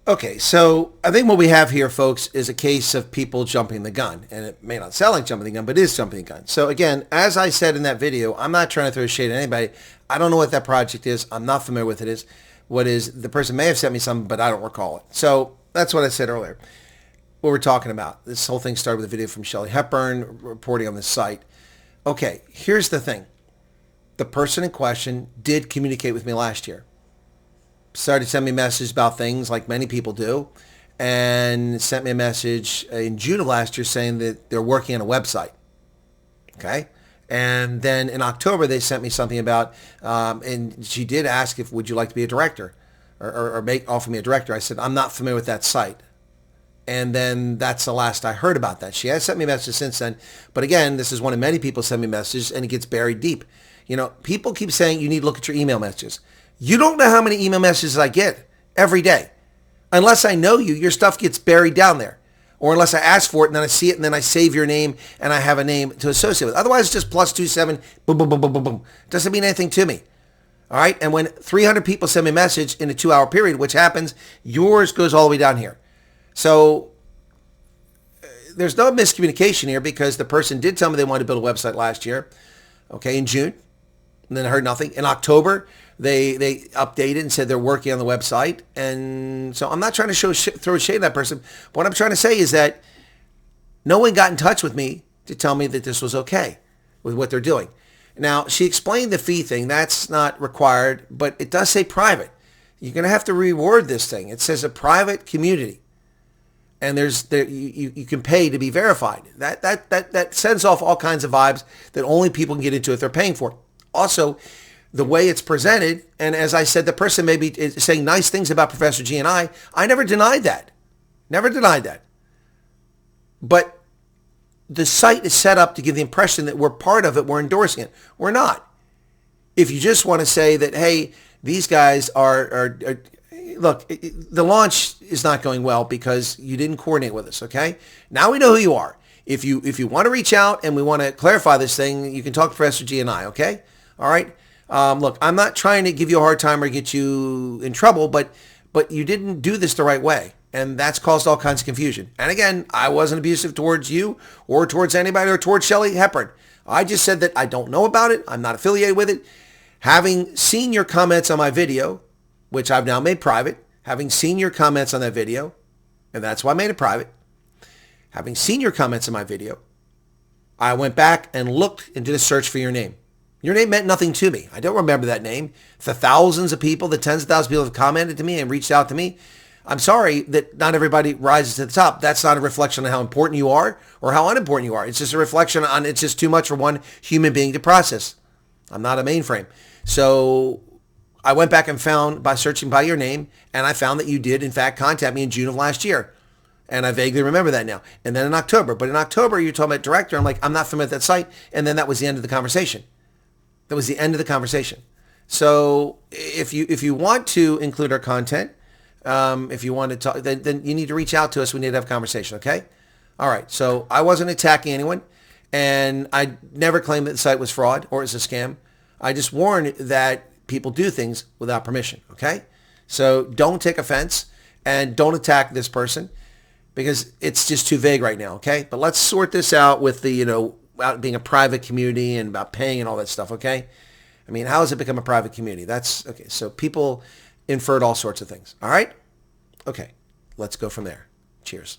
Okay, so I think what we have here, folks, is a case of people jumping the gun. And it may not sound like jumping the gun, but it is jumping the gun. So again, as I said in that video, I'm not trying to throw shade at anybody. I don't know what that project is. I'm not familiar with it. What is, the person may have sent me something, but I don't recall it. So that's what I said earlier. What we're talking about. This whole thing started with a video from Shelley Hepburn reporting on this site. Okay, here's the thing. The person in question did communicate with me last year. Started sending me messages about things like many people do, and sent me a message in June of last year saying that they're working on a website. Okay? And then in October, they sent me something about, and she did ask if, would you like to be a director or offer me a director? I said, I'm not familiar with that site. And then that's the last I heard about that. She has sent me messages since then. But again, this is one of many people send me messages, and it gets buried deep. You know, people keep saying you need to look at your email messages. You don't know how many email messages I get every day. Unless I know you, your stuff gets buried down there. Or unless I ask for it and then I see it and then I save your name and I have a name to associate with. Otherwise, it's just +27, boom, boom, boom, boom, boom, boom. Doesn't mean anything to me. All right? And when 300 people send me a message in a 2-hour period, which happens, yours goes all the way down here. So there's no miscommunication here because the person did tell me they wanted to build a website last year, okay, in June. And then I heard nothing. In October, they updated and said they're working on the website. And so I'm not trying to throw shade at that person. But what I'm trying to say is that no one got in touch with me to tell me that this was okay with what they're doing. Now, she explained the fee thing. That's not required, but it does say private. You're going to have to reword this thing. It says a private community. And you can pay to be verified. That sends off all kinds of vibes that only people can get into if they're paying for it. Also, the way it's presented, and as I said, the person may be saying nice things about Professor G and I never denied that. Never denied that. But the site is set up to give the impression that we're part of it, we're endorsing it. We're not. If you just want to say that, hey, these guys are look, the launch is not going well because you didn't coordinate with us, okay? Now we know who you are. If you want to reach out and we want to clarify this thing, you can talk to Professor G and I, okay? All right? Look, I'm not trying to give you a hard time or get you in trouble, but you didn't do this the right way, and that's caused all kinds of confusion. And again, I wasn't abusive towards you or towards anybody or towards Shelley Hepburn. I just said that I don't know about it. I'm not affiliated with it. Having seen your comments on my video, which I've now made private, having seen your comments on that video, and that's why I made it private, having seen your comments on my video, I went back and looked and did a search for your name. Your name meant nothing to me. I don't remember that name. The thousands of people, the tens of thousands of people have commented to me and reached out to me. I'm sorry that not everybody rises to the top. That's not a reflection on how important you are or how unimportant you are. It's just a reflection on it's just too much for one human being to process. I'm not a mainframe. So I went back and found by searching by your name, and I found that you did, in fact, contact me in June of last year. And I vaguely remember that now. And then in October. But in October, you're talking about director. I'm like, I'm not familiar with that site. And then that was the end of the conversation. That was the end of the conversation. So if you want to include our content, if you want to talk, then you need to reach out to us. We need to have a conversation, okay? All right. So I wasn't attacking anyone, and I never claimed that the site was fraud or it's a scam. I just warned that people do things without permission, okay? So don't take offense and don't attack this person because it's just too vague right now, okay? But let's sort this out with the, about being a private community and about paying and all that stuff, okay? I mean, how has it become a private community? That's, okay, so people inferred all sorts of things, all right? Okay, let's go from there. Cheers.